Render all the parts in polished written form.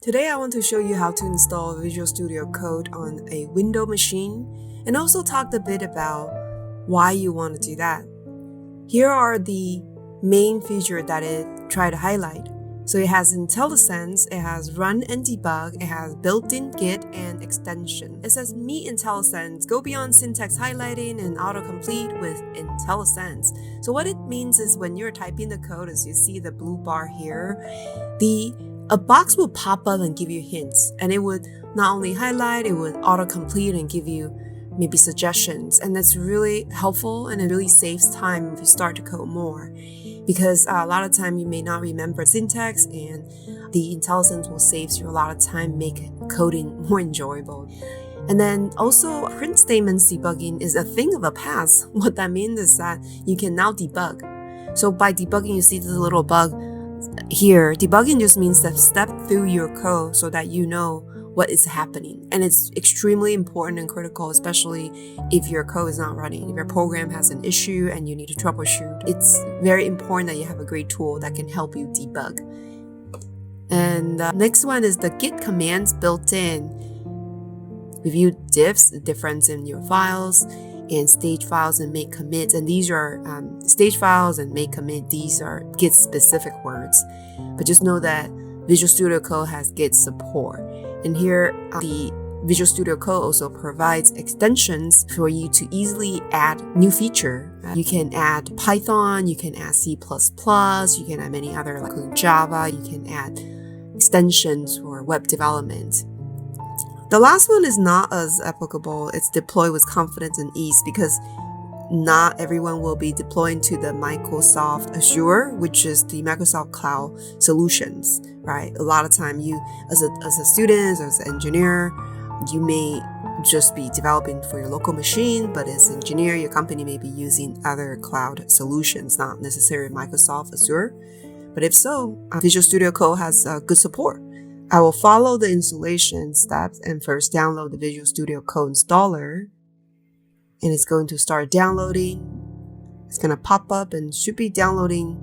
Today I want to show you how to install Visual Studio Code on a Windows machine and also talk a bit about why you want to do that. Here are the main features that it tried to highlight. So it has IntelliSense, it has Run and Debug, it has built-in Git and extension. It says Meet IntelliSense, go beyond syntax highlighting and autocomplete with IntelliSense. So what it means is when you're typing the code, as you see the blue bar here, a box will pop up and give you hints, and it would not only highlight, it would autocomplete and give you maybe suggestions, and that's really helpful and it really saves time if you start to code more, because a lot of time you may not remember syntax, and the IntelliSense will save you a lot of time, make coding more enjoyable. And then also print statements debugging is a thing of the past. What that means is that you can now debug. So by debugging, you see this little bug here. Debugging just means that step through your code so that you know what is happening, and it's extremely important and critical, especially if your code is not running, if your program has an issue and you need to troubleshoot. It's very important that you have a great tool that can help you debug. And next one is the Git commands built in. Review diffs, the difference in your files, and stage files and make commits, and these are stage files and make commit, these are Git specific words, but just know that Visual Studio Code has Git support. And here the Visual Studio Code also provides extensions for you to easily add new feature. You can add Python, you can add C++, you can add many other, like including Java, you can add extensions for web development. The last one is not as applicable. It's deploy with confidence and ease, because not everyone will be deploying to the Microsoft Azure, which is the Microsoft Cloud solutions, right? A lot of time you, as a student, as an engineer, you may just be developing for your local machine, but as an engineer, your company may be using other cloud solutions, not necessarily Microsoft Azure. But if so, Visual Studio Code has good support. I will follow the installation steps and first download the Visual Studio Code installer, and it's going to start downloading. It's going to pop up and should be downloading.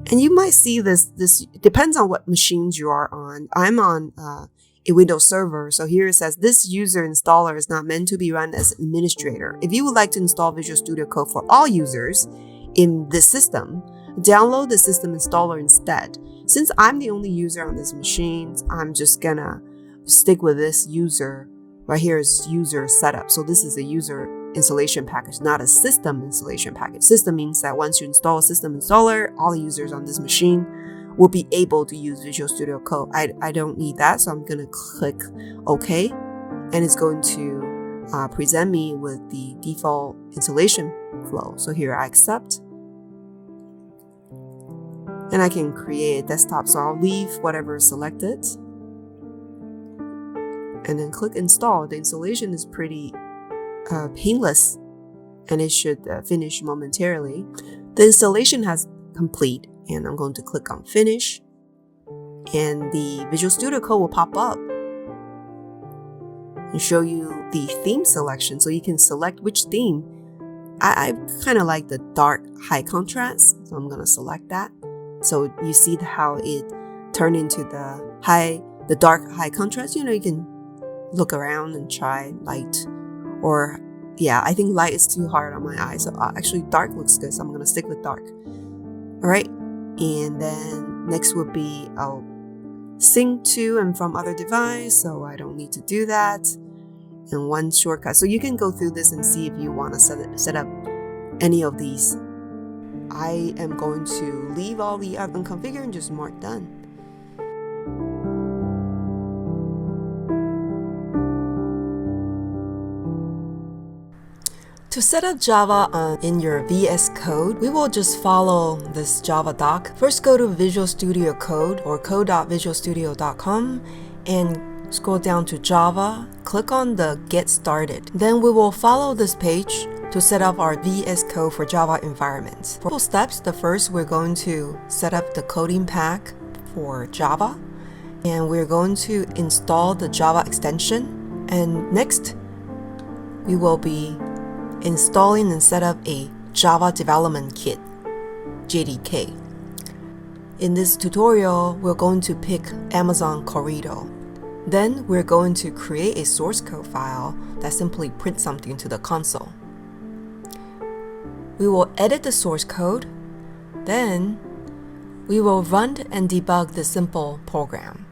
And you might see this depends on what machines you are on. I'm on a Windows server, so here it says this user installer is not meant to be run as administrator. If you would like to install Visual Studio Code for all users in this system, download the system installer instead. Since I'm the only user on this machine, I'm just gonna stick with this user. Right here is user setup. So this is a user installation package, not a system installation package. System means that once you install a system installer, all the users on this machine will be able to use Visual Studio Code. I don't need that, so I'm gonna click OK, and it's going to present me with the default installation flow. So here I accept. And I can create a desktop, so I'll leave whatever is selected and then click install. The installation is pretty painless, and it should finish momentarily. The installation has complete, and I'm going to click on finish, and the Visual Studio Code will pop up and show you the theme selection, so you can select which theme. I kind of like the dark high contrast, so I'm going to select that. So you see how it turned into the dark high contrast. You know, you can look around and try light, or yeah, I think light is too hard on my eyes. So actually dark looks good, so I'm going to stick with dark. All right. And then next would be I'll sync to and from other device, so I don't need to do that. And one shortcut. So you can go through this and see if you want to set up any of these. I am going to leave all the unconfigured and just mark done. To set up Java in your VS Code, we will just follow this Java doc. First, go to Visual Studio Code or code.visualstudio.com and scroll down to Java. Click on the Get Started. Then we will follow this page to set up our VS Code for Java environments. For steps, the first we're going to set up the coding pack for Java, and we're going to install the Java extension. And next, we will be installing and set up a Java Development Kit, JDK. In this tutorial, we're going to pick Amazon Corrido. Then we're going to create a source code file that simply prints something to the console. We will edit the source code. Then we will run and debug the simple program.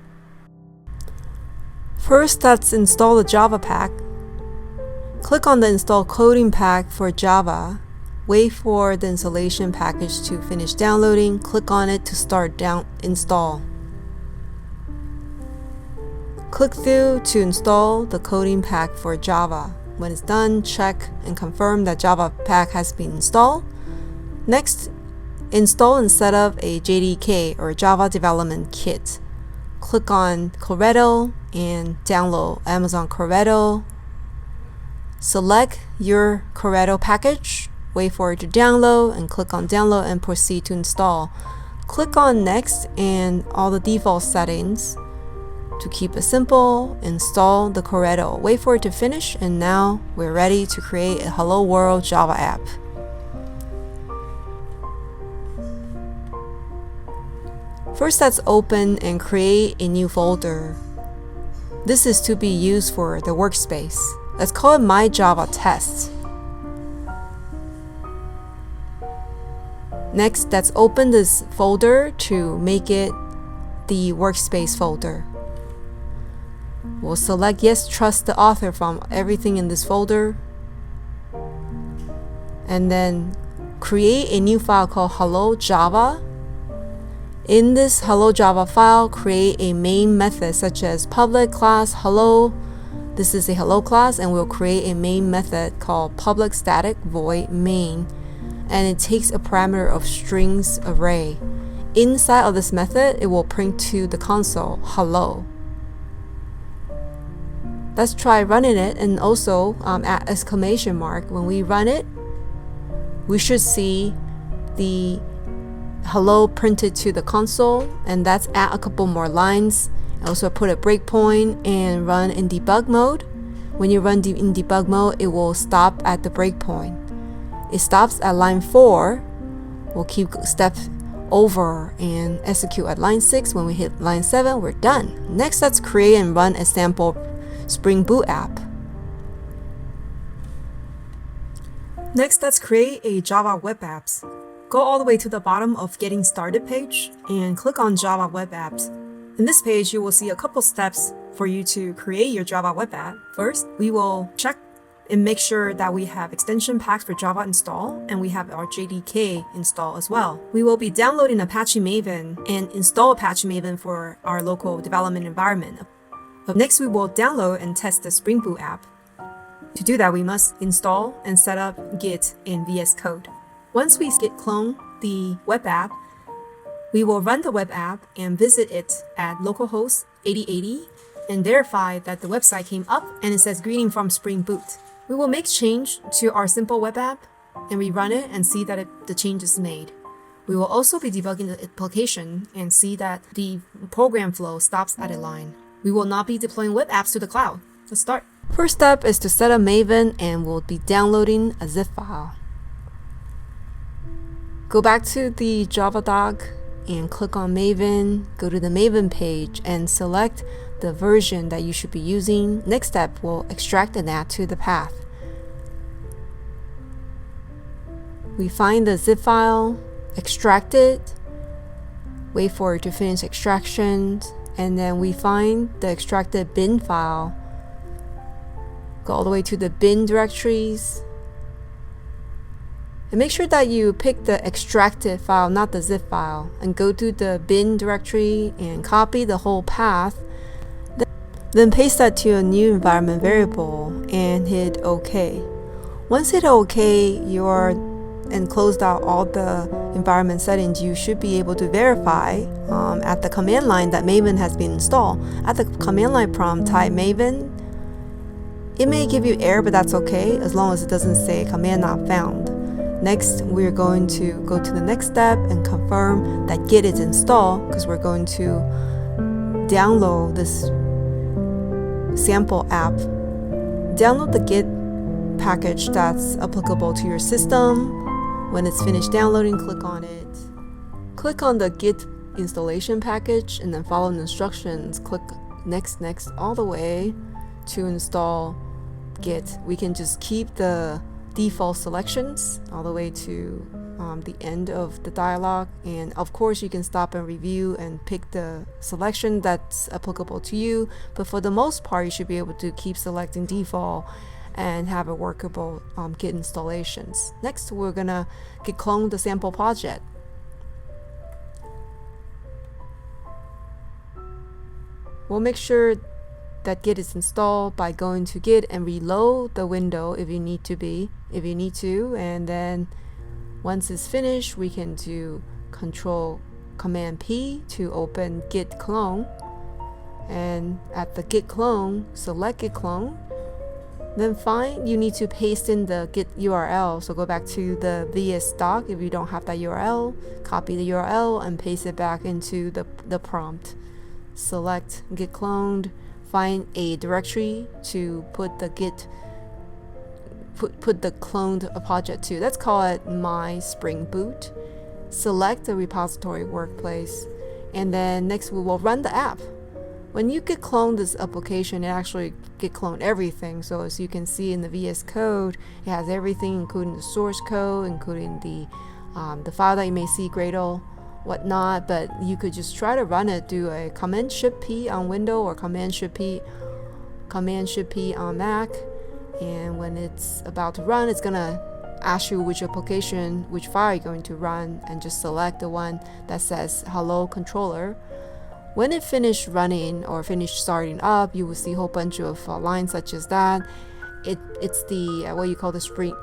First, let's install the Java pack. Click on the install coding pack for Java. Wait for the installation package to finish downloading. Click on it to start install. Click through to install the coding pack for Java. When it's done, check and confirm that Java pack has been installed. Next, install and set up a JDK or Java Development Kit. Click on Corrido and download Amazon Corrido. Select your Corrido package. Wait for it to download and click on download and proceed to install. Click on next and all the default settings. To keep it simple, install the Corrido. Wait for it to finish, and now we're ready to create a Hello World Java app. First, let's open and create a new folder. This is to be used for the workspace. Let's call it My Java Test. Next, let's open this folder to make it the workspace folder. We'll select Yes, trust the author from everything in this folder. And then create a new file called Hello Java. In this Hello Java file, create a main method such as public class hello. This is a hello class, and we'll create a main method called public static void main. And it takes a parameter of strings array. Inside of this method, it will print to the console hello. Let's try running it, and also at exclamation mark. When we run it, we should see the hello printed to the console, and that's add a couple more lines. Also put a breakpoint and run in debug mode. When you run in debug mode, it will stop at the breakpoint. It stops at line 4. We'll keep step over and execute at line 6. When we hit line 7, we're done. Next, let's create and run a sample Spring Boot app. Next, let's create a Java Web Apps. Go all the way to the bottom of Getting Started page and click on Java Web Apps. In this page, you will see a couple steps for you to create your Java Web App. First, we will check and make sure that we have extension packs for Java install, and we have our JDK install as well. We will be downloading Apache Maven and install Apache Maven for our local development environment. But next, we will download and test the Spring Boot app. To do that, we must install and set up Git and VS Code. Once we git clone the web app, we will run the web app and visit it at localhost 8080 and verify that the website came up and it says greeting from Spring Boot. We will make change to our simple web app and we run it and see that the change is made. We will also be debugging the application and see that the program flow stops at a line. We will not be deploying web apps to the cloud. Let's start. First step is to set up Maven, and we'll be downloading a zip file. Go back to the Java doc and click on Maven. Go to the Maven page and select the version that you should be using. Next step, we'll extract and add to the path. We find the zip file, extract it, wait for it to finish extraction, and then we find the extracted bin file. Go all the way to the bin directories. And make sure that you pick the extracted file, not the zip file, and go to the bin directory and copy the whole path. Then paste that to a new environment variable and hit OK. Once hit OK, and closed out all the environment settings, you should be able to verify at the command line that Maven has been installed. At the command line prompt, type Maven. It may give you error, but that's okay as long as it doesn't say command not found. Next, we're going to go to the next step and confirm that Git is installed, because we're going to download this sample app. Download the Git package that's applicable to your system. When it's finished downloading, click on it. Click on the Git installation package and then follow the instructions, click next all the way to install Git. We can just keep the default selections all the way to the end of the dialog, and of course you can stop and review and pick the selection that's applicable to you, but for the most part you should be able to keep selecting default and have a workable Git installations. Next, we're gonna git clone the sample project. We'll make sure that Git is installed by going to Git and reload the window if you need to, and then once it's finished, we can do Command P to open git clone, and at the git clone, select git clone. Then you need to paste in the Git URL. So go back to the VS doc if you don't have that URL, copy the URL and paste it back into the prompt. Select git cloned, find a directory to put the Git put the cloned project to. Let's call it my Spring Boot. Select the repository workplace, and then next we will run the app. When you git clone this application, it actually git clone everything. So as you can see in the VS Code, it has everything, including the source code, including the file that you may see Gradle, whatnot. But you could just try to run it, do a Command Shift P on Windows or Command Shift P on Mac. And when it's about to run, it's gonna ask you which file you're going to run, and just select the one that says hello controller. When it finished running or finished starting up, you will see a whole bunch of lines such as that. It's the what you call the Spring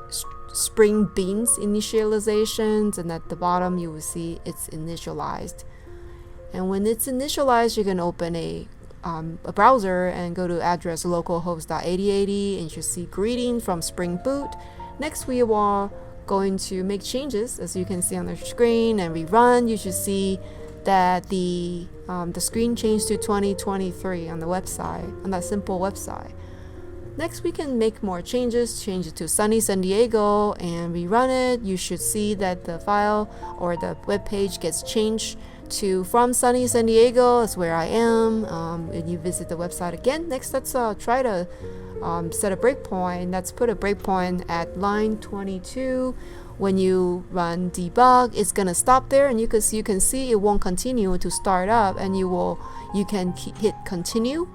Beans initializations, and at the bottom you will see it's initialized. And when it's initialized, you can open a browser and go to address localhost.8080, and you should see greeting from Spring Boot. Next, we are going to make changes, as you can see on the screen, and rerun. You should see that the screen changed to 2023 on the website, on that simple website. Next, we can make more changes, change it to Sunny San Diego, and rerun it. You should see that the file or the web page gets changed to from Sunny San Diego is where I am, and you visit the website again. Next, let's try to set a breakpoint. Let's put a breakpoint at line 22. When you run debug, it's gonna stop there, and you can see it won't continue to start up, and you can hit continue,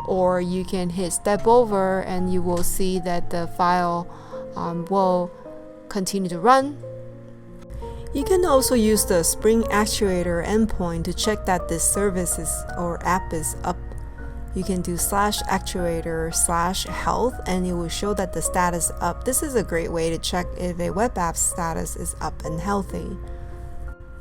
or you can hit step over, and you will see that the file will continue to run. You can also use the Spring Actuator endpoint to check that this service or app is up. You can do /actuator/health, and it will show that the status is up. This is a great way to check if a web app status is up and healthy.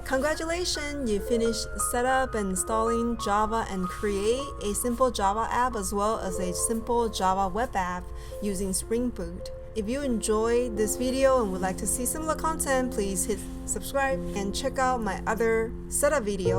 Congratulations! You finished setup and installing Java and create a simple Java app as well as a simple Java web app using Spring Boot. If you enjoyed this video and would like to see similar content, please hit subscribe and check out my other setup video.